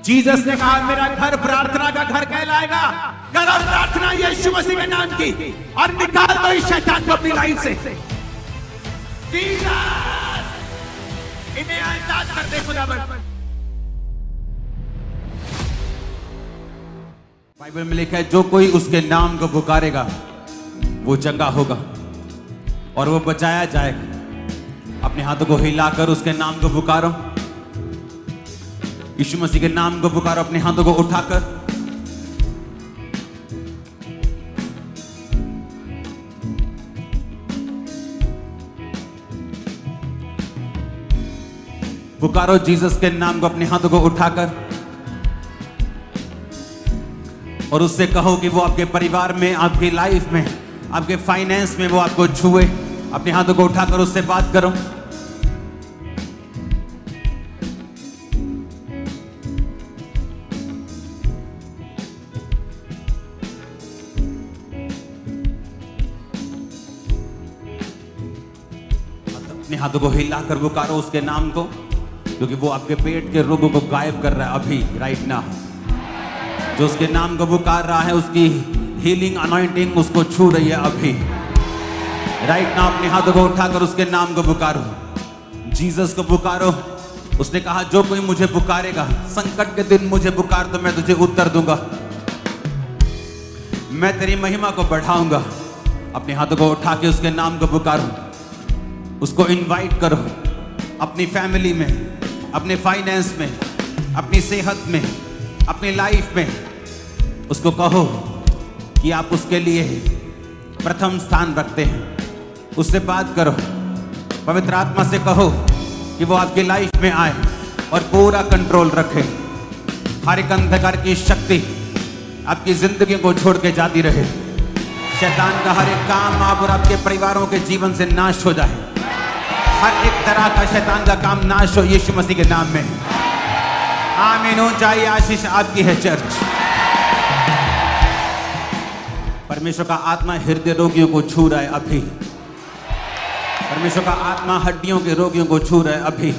Jesus ने कहा मेरा घर प्रार्थना का घर कहलाएगा। करो प्रार्थना यीशु मसीह के नाम की और निकाल दो इस शैतान को अपनी लाइफ से। जीसस, इन्हें आजाद कर दे खुदावंद। बाइबल में लिखा है जो कोई उसके नाम को पुकारेगा वो चंगा होगा और वो बचाया जाएगा। अपने हाथों को हिलाकर उसके नाम को पुकारो, यीशु मसीह के नाम को पुकारो अपने हाथों को उठाकर। पुकारो जीसस के नाम को अपने हाथों को उठाकर और उससे कहो कि वो आपके परिवार में, आपकी लाइफ में, आपके फाइनेंस में वो आपको छुए। अपने हाथों को उठाकर उससे बात करो। अपने हाथों को हिलाकर पुकारो उसके नाम को, क्योंकि वो आपके पेट के रोगों को गायब कर रहा है अभी, राइट नाउ। जो उसके नाम को पुकार रहा है उसकी हीलिंग अनॉइंटिंग उसको छू रही है अभी, राइट नाउ। अपने हाथों को उठाकर उसके नाम को पुकारो, जीसस को पुकारो। उसने कहा जो कोई मुझे पुकारेगा, संकट के दिन मुझे पुकार तो मैं तुझे उत्तर दूंगा, मैं तेरी महिमा को बढ़ाऊंगा। अपने हाथों को उठा के उसके नाम को पुकारो, उसको इनवाइट करो अपनी फैमिली में, अपने फाइनेंस में, अपनी सेहत में, अपनी लाइफ में। उसको कहो कि आप उसके लिए प्रथम स्थान रखते हैं। उससे बात करो, पवित्र आत्मा से कहो कि वो आपकी लाइफ में आए और पूरा कंट्रोल रखे। हर एक अंधकार की शक्ति आपकी जिंदगी को छोड़ के जाती रहे। शैतान का हर एक काम आप और आपके परिवारों के जीवन से नाश हो जाए। हर एक तरह का शैतान का काम नाश हो यीशु मसीह के नाम में। आमीन। ऊंचाई आशीष आपकी है चर्च। परमेश्वर का आत्मा हृदय रोगियों को छू रहा है अभी। परमेश्वर का आत्मा हड्डियों के रोगियों को छू रहा है अभी।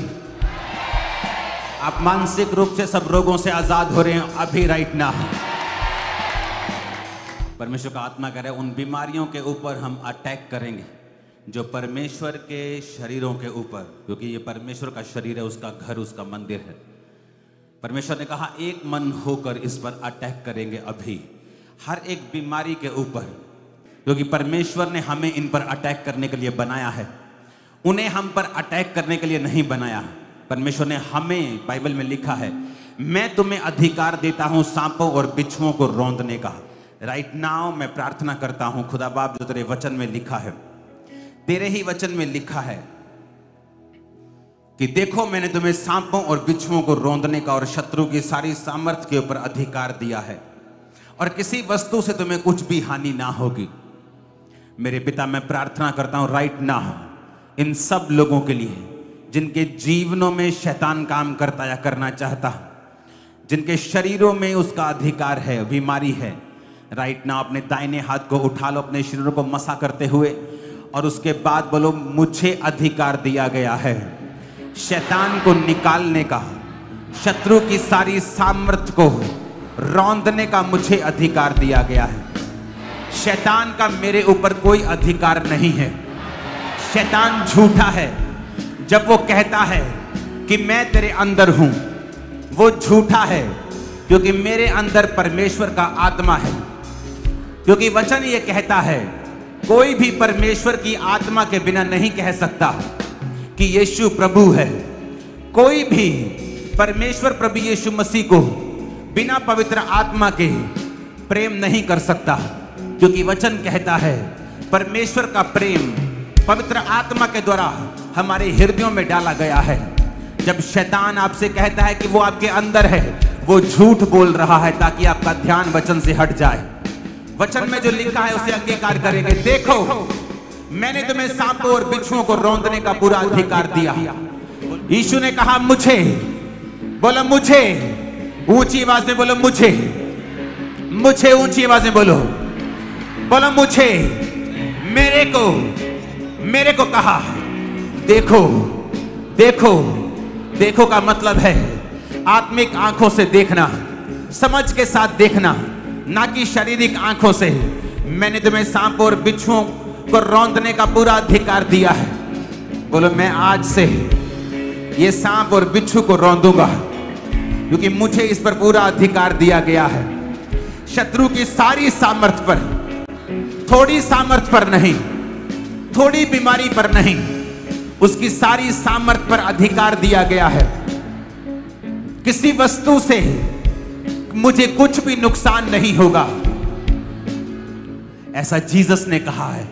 आप मानसिक रूप से सब रोगों से आजाद हो रहे हैं अभी, राइट नाउ। परमेश्वर का आत्मा कह रहा है उन बीमारियों के ऊपर हम अटैक करेंगे जो परमेश्वर के शरीरों के ऊपर, क्योंकि ये परमेश्वर का शरीर है, उसका घर, उसका मंदिर है। परमेश्वर ने कहा एक मन होकर इस पर अटैक करेंगे अभी, हर एक बीमारी के ऊपर, क्योंकि परमेश्वर ने हमें इन पर अटैक करने के लिए बनाया है, उन्हें हम पर अटैक करने के लिए नहीं बनाया। परमेश्वर ने हमें, बाइबल में लिखा है, मैं तुम्हें अधिकार देता हूं सांपों और बिच्छुओं को रौंदने का। राइट नाउ मैं प्रार्थना करता हूं खुदा बाप, जो तेरे वचन में लिखा है, तेरे ही वचन में लिखा है कि देखो मैंने तुम्हें सांपों और बिच्छुओं को रौंदने का और शत्रु की सारी सामर्थ्य के ऊपर अधिकार दिया है और किसी वस्तु से तुम्हें कुछ भी हानि ना होगी। मेरे पिता, मैं प्रार्थना करता हूं राइट नाउ इन सब लोगों के लिए जिनके जीवनों में शैतान काम करता या करना चाहता, जिनके शरीरों में उसका अधिकार है, बीमारी है। राइट नाउ अपने दाहिने हाथ को उठा लो, अपने शरीरों को मसा करते हुए, और उसके बाद बोलो मुझे अधिकार दिया गया है शैतान को निकालने का, शत्रु की सारी सामर्थ्य को रौंदने का मुझे अधिकार दिया गया है। शैतान का मेरे ऊपर कोई अधिकार नहीं है। शैतान झूठा है जब वो कहता है कि मैं तेरे अंदर हूं, वो झूठा है क्योंकि मेरे अंदर परमेश्वर का आत्मा है। क्योंकि वचन ये कहता है कोई भी परमेश्वर की आत्मा के बिना नहीं कह सकता कि यीशु प्रभु है। कोई भी परमेश्वर प्रभु यीशु मसीह को बिना पवित्र आत्मा के प्रेम नहीं कर सकता, क्योंकि वचन कहता है परमेश्वर का प्रेम पवित्र आत्मा के द्वारा हमारे हृदयों में डाला गया है। जब शैतान आपसे कहता है कि वो आपके अंदर है, वो झूठ बोल रहा है ताकि आपका ध्यान वचन से हट जाए। वचन में जो लिखा है उसे अंगीकार करेंगे। देखो मैंने तुम्हें सांपों और बिच्छुओं को रौंदने का पूरा अधिकार दिया। यीशु ने कहा मुझे, बोलो मुझे, ऊंची आवाज में बोलो मुझे, मुझे ऊंची आवाज में बोलो, बोलो मुझे, मेरे को कहा देखो। देखो, देखो का मतलब है आत्मिक आंखों से देखना, समझ के साथ देखना, ना कि शारीरिक आंखों से। मैंने तुम्हें सांप और बिच्छुओं को रौंदने का पूरा अधिकार दिया है। बोलो मैं आज से ये सांप और बिच्छू को रौंदूंगा, क्योंकि मुझे इस पर पूरा अधिकार दिया गया है। शत्रु की सारी सामर्थ पर, थोड़ी सामर्थ पर नहीं, थोड़ी बीमारी पर नहीं, उसकी सारी सामर्थ पर अधिकार दिया गया है। किसी वस्तु से मुझे कुछ भी नुकसान नहीं होगा, ऐसा जीसस ने कहा है।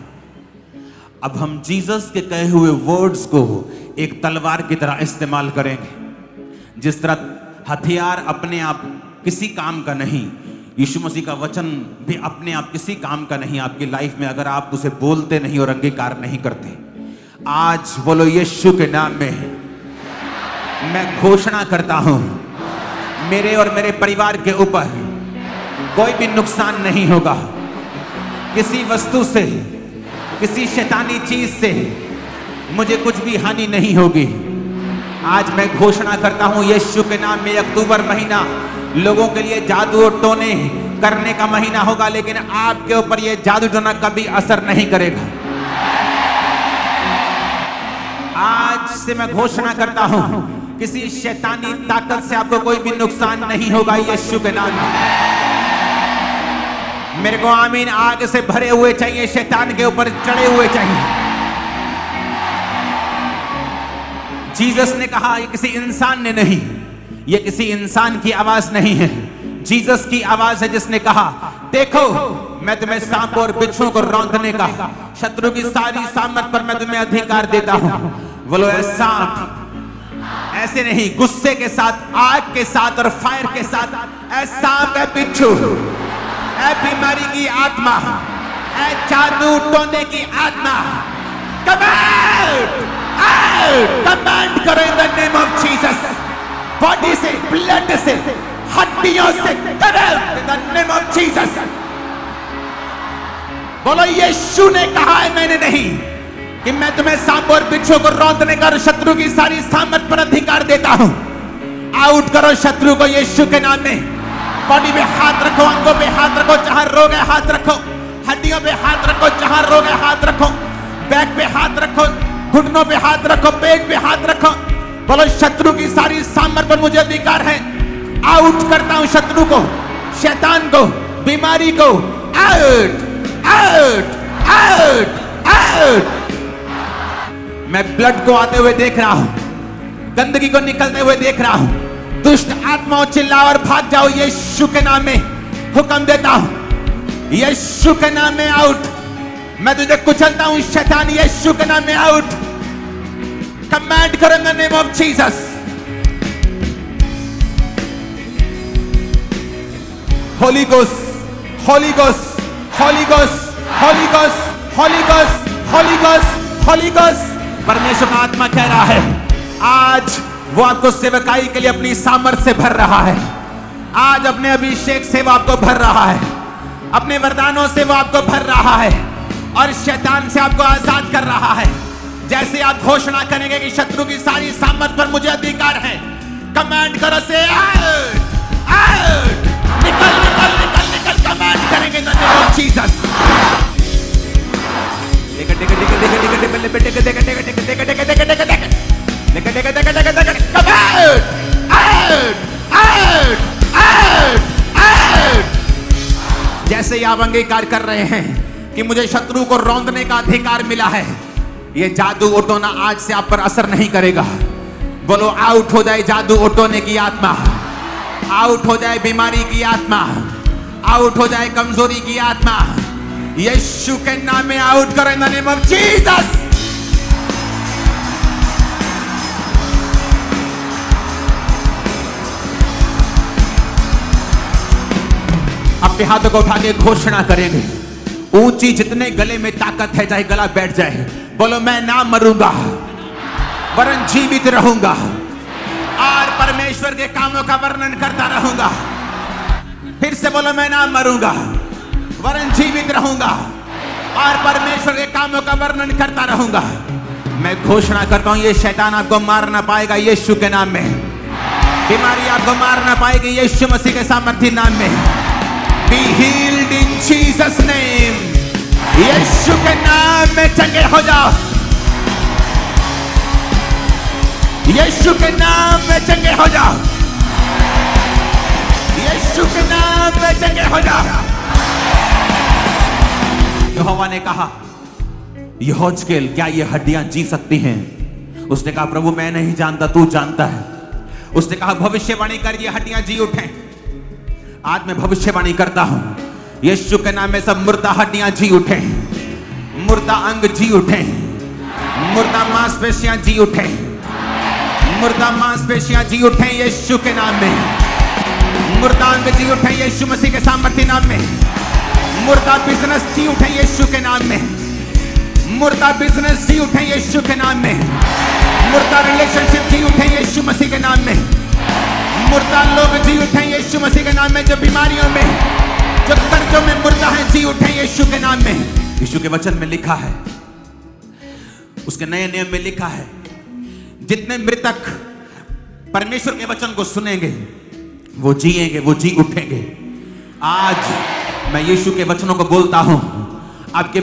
अब हम जीसस के कहे हुए वर्ड्स को एक तलवार की तरह इस्तेमाल करेंगे। जिस तरह हथियार अपने आप किसी काम का नहीं, यीशु मसीह का वचन भी अपने आप किसी काम का नहीं आपकी लाइफ में, अगर आप उसे बोलते नहीं और अंगीकार नहीं करते। आज बोलो यीशु के नाम में मैं घोषणा करता हूं, मेरे और मेरे परिवार के ऊपर कोई भी नुकसान नहीं होगा। किसी वस्तु से, किसी शैतानी चीज से मुझे कुछ भी हानि नहीं होगी। आज मैं घोषणा करता हूं यीशु के नाम में, अक्टूबर महीना लोगों के लिए जादू और टोने करने का महीना होगा, लेकिन आपके ऊपर यह जादू टोना कभी असर नहीं करेगा। आज से मैं घोषणा करता हूं किसी शैतानी ताकत से आपको कोई भी नुकसान नहीं होगा यीशु के नाम में। मेरे को आमीन आग से भरे हुए चाहिए, शैतान के ऊपर चढ़े हुए चाहिए। जीसस ने कहा, ये किसी इंसान ने नहीं, ये किसी इंसान की आवाज नहीं है, जीसस की आवाज है, जिसने कहा देखो मैं तुम्हें सांप और बिच्छुओं को रौंदने का, शत्रु की सारी सामर्थ पर मैं तुम्हें अधिकार देता हूं। बोलो सांप ऐसे नहीं, गुस्से के साथ, आग के साथ और फायर के साथ। ऐ सांप, ऐ बिच्छू, ऐ बीमारी की आत्मा, ऐ जादू टोने की आत्मा, कमांड कमांड करो in the name of Jesus. Body से, ब्लड से, हड्डियों से, command in the name of Jesus. बोलो यीशु ने कहा है, मैंने नहीं, कि मैं तुम्हें सांप और बिच्छू को रौंदने का और शत्रु की सारी सामर्थ पर अधिकार देता हूं। आउट करो शत्रु को यीशु के नाम में। बॉडी पे हाथ रखो, अंगों पे हाथ रखो, जहां रोग है हाथ रखो, हड्डियों पे हाथ रखो, जहां रोग है हाथ रखो, बैक पे हाथ रखो, घुटनों पे हाथ रखो, पेट पे हाथ रखो। बोलो शत्रु की सारी सामर्थ पर मुझे अधिकार है। आउट करता हूं शत्रु को, शैतान को, बीमारी को। Out out out out. मैं ब्लड को आते हुए देख रहा हूं, गंदगी को निकलते हुए देख रहा हूं। दुष्ट आत्माओं चिल्लाओ और भाग जाओ यीशु के नाम में। हुक्म देता हूं यीशु के नाम में आउट। मैं तुझे कुचलता हूं शैतान, यीशु के नाम में आउट। कमांड करो in the name of Jesus. Holi ghost, Holi ghost, Holi ghost, Holi ghost, Holi ghost, Holi ghost, Holi ghost. परमेश्वर का आत्मा कह रहा है आज वो आपको सेवकाई के लिए अपनी सामर्थ से भर रहा है। आज अपने अभिषेक से वो आपको भर रहा है, अपने वरदानों से वो आपको भर रहा है और शैतान से आपको आजाद कर रहा है। जैसे आप घोषणा करेंगे कि शत्रु की सारी सामर्थ पर मुझे अधिकार है, कमांड करो से आउट आउट, निकल निकल निकल निकल। कमांड करेंगे in the name of Jesus. जैसे आप अंगीकार कर रहे हैं कि मुझे शत्रु को रौंदने का अधिकार मिला है, ये जादू उठोना आज से आप पर असर नहीं करेगा। बोलो आउट हो जाए जादू उठोने की आत्मा, आउट हो जाए बीमारी की आत्मा, आउट हो जाए कमजोरी की आत्मा। यीशु के नाम में आउट करो in the name of Jesus. अपने हाथों को उठा के घोषणा करेंगे, ऊंची जितने गले में ताकत है, चाहे गला बैठ जाए, बोलो मैं ना मरूंगा वरन जीवित रहूंगा और परमेश्वर के कामों का वर्णन करता रहूंगा। फिर से बोलो मैं ना मरूंगा वरन जीवित रहूंगा और परमेश्वर के कामों का वर्णन करता रहूंगा। मैं घोषणा करता हूं ये शैतान आपको मार ना पाएगा यीशु के नाम में। बीमारी आपको मार ना पाएगी यीशु मसीह के सामर्थ्य नाम में। Be healed in Jesus name। यीशु के नाम में चंगे हो जाओ। यीशु के नाम में चंगे हो जाओ। यीशु के नाम में चंगे हो जाओ। यहोवा ने कहा, यहोजकेल क्या ये हड्डियां जी सकती हैं? उसने कहा, प्रभु मैं नहीं जानता, तू जानता है। उसने कहा, भविष्यवाणी कर, ये हड्डियां जी उठें। आज मैं भविष्यवाणी करता हूं, यीशु के नाम में सब मुर्दा हड्डियां जी उठें, मुर्दा अंग जी उठें, मुर्दा मांसपेशियां जी उठें, मुर्दा मांसपेशियां जी उठें यीशु के नाम में। मुर्दा अंग जी उठें यीशु मसीह के सामर्थ्य नाम में। मुर्दा बिजनेस जी उठें यीशु के नाम में। मुर्दा बिजनेस जी उठें यीशु के नाम में। मुर्दा रिलेशनशिप जी उठें यीशु मसीह के नाम में। मुर्दा लोग जी उठें यीशु मसीह के नाम में। जो बीमारियों में, जो कर्जों में मुर्दा है, जी उठें यीशु के नाम में। यीशु के वचन में लिखा है, उसके नए नियम में लिखा है, जितने मृतक परमेश्वर के वचन को सुनेंगे वो जिएंगे, वो जी उठेंगे। आज मैं यीशु के वचनों को बोलता हूं आपके।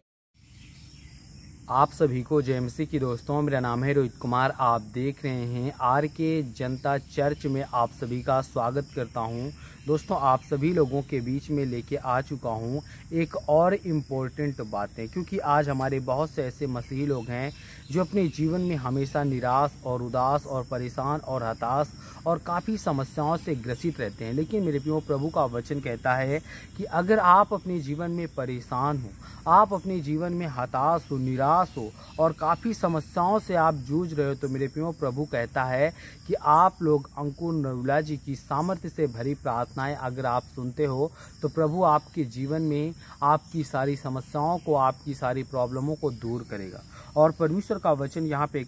आप सभी को जय मसीह की दोस्तों, मेरा नाम है रोहित कुमार। आप देख रहे हैं आर के जनता चर्च में आप सभी का स्वागत करता हूं। दोस्तों, आप सभी लोगों के बीच में लेके आ चुका हूं एक और इम्पोर्टेंट बातें, क्योंकि आज हमारे बहुत से ऐसे मसीही लोग हैं जो अपने जीवन में हमेशा निराश और उदास और परेशान और हताश और काफ़ी समस्याओं से ग्रसित रहते हैं। लेकिन मेरे प्रियो, प्रभु का वचन कहता है कि अगर आप अपने जीवन में परेशान हो, आप अपने जीवन में हताश हो, निराश हो और काफ़ी समस्याओं से आप जूझ रहे हो, तो मेरे प्रियो, प्रभु कहता है कि आप लोग अंकुर नरूला जी की सामर्थ्य से भरी प्रार्थनाएं अगर आप सुनते हो तो प्रभु आपके जीवन में आपकी सारी समस्याओं को, आपकी सारी प्रॉब्लमों को दूर करेगा। और परमेश्वर का वचन यहाँ पे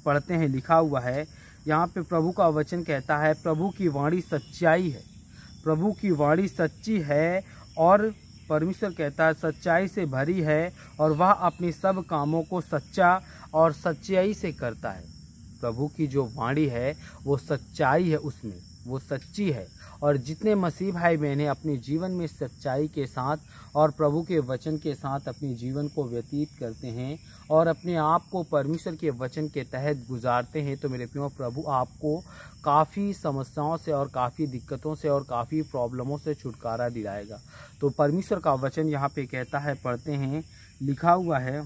पढ़ते हैं, लिखा हुआ है यहाँ पे, प्रभु का वचन कहता है, प्रभु की वाणी सच्चाई है, प्रभु की वाणी सच्ची है और परमेश्वर कहता है सच्चाई से भरी है और वह अपने सब कामों को सच्चा और सच्चाई से करता है। प्रभु की जो वाणी है वो सच्चाई है, उसमें वो सच्ची है। और जितने मसीह भाई बहनें अपने जीवन में सच्चाई के साथ और प्रभु के वचन के साथ अपने जीवन को व्यतीत करते हैं और अपने आप को परमेश्वर के वचन के तहत गुजारते हैं, तो मेरे प्रियो, प्रभु आपको काफ़ी समस्याओं से और काफ़ी दिक्कतों से और काफ़ी प्रॉब्लमों से छुटकारा दिलाएगा। तो परमेश्वर का वचन यहाँ पे कहता है, पढ़ते हैं, लिखा हुआ है,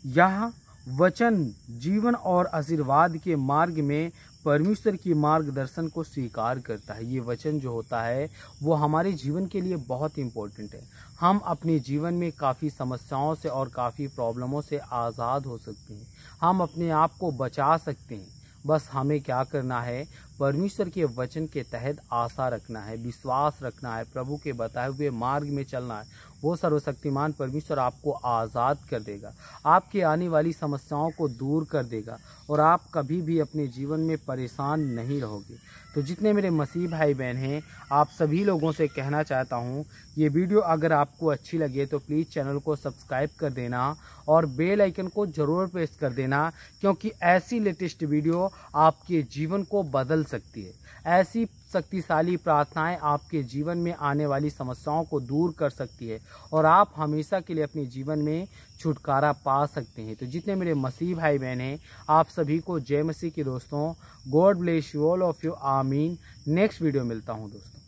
यह वचन जीवन और आशीर्वाद के मार्ग में परमेश्वर की मार्गदर्शन को स्वीकार करता है। ये वचन जो होता है वो हमारे जीवन के लिए बहुत इम्पोर्टेंट है। हम अपने जीवन में काफ़ी समस्याओं से और काफ़ी प्रॉब्लमों से आज़ाद हो सकते हैं, हम अपने आप को बचा सकते हैं। बस हमें क्या करना है, परमेश्वर के वचन के तहत आशा रखना है, विश्वास रखना है, प्रभु के बताए हुए मार्ग में चलना है। वो सर्वशक्तिमान परमेश्वर आपको आज़ाद कर देगा, आपके आने वाली समस्याओं को दूर कर देगा और आप कभी भी अपने जीवन में परेशान नहीं रहोगे। तो जितने मेरे मसीह भाई बहन हैं, आप सभी लोगों से कहना चाहता हूँ, ये वीडियो अगर आपको अच्छी लगे तो प्लीज़ चैनल को सब्सक्राइब कर देना और बेल आइकन को ज़रूर प्रेस कर देना, क्योंकि ऐसी लेटेस्ट वीडियो आपके जीवन को बदल सकती है। ऐसी शक्तिशाली प्रार्थनाएं आपके जीवन में आने वाली समस्याओं को दूर कर सकती है और आप हमेशा के लिए अपने जीवन में छुटकारा पा सकते हैं। तो जितने मेरे मसीह भाई बहन हैं, आप सभी को जय मसीह की दोस्तों। God bless you all of you. आमीन। नेक्स्ट वीडियो मिलता हूं दोस्तों।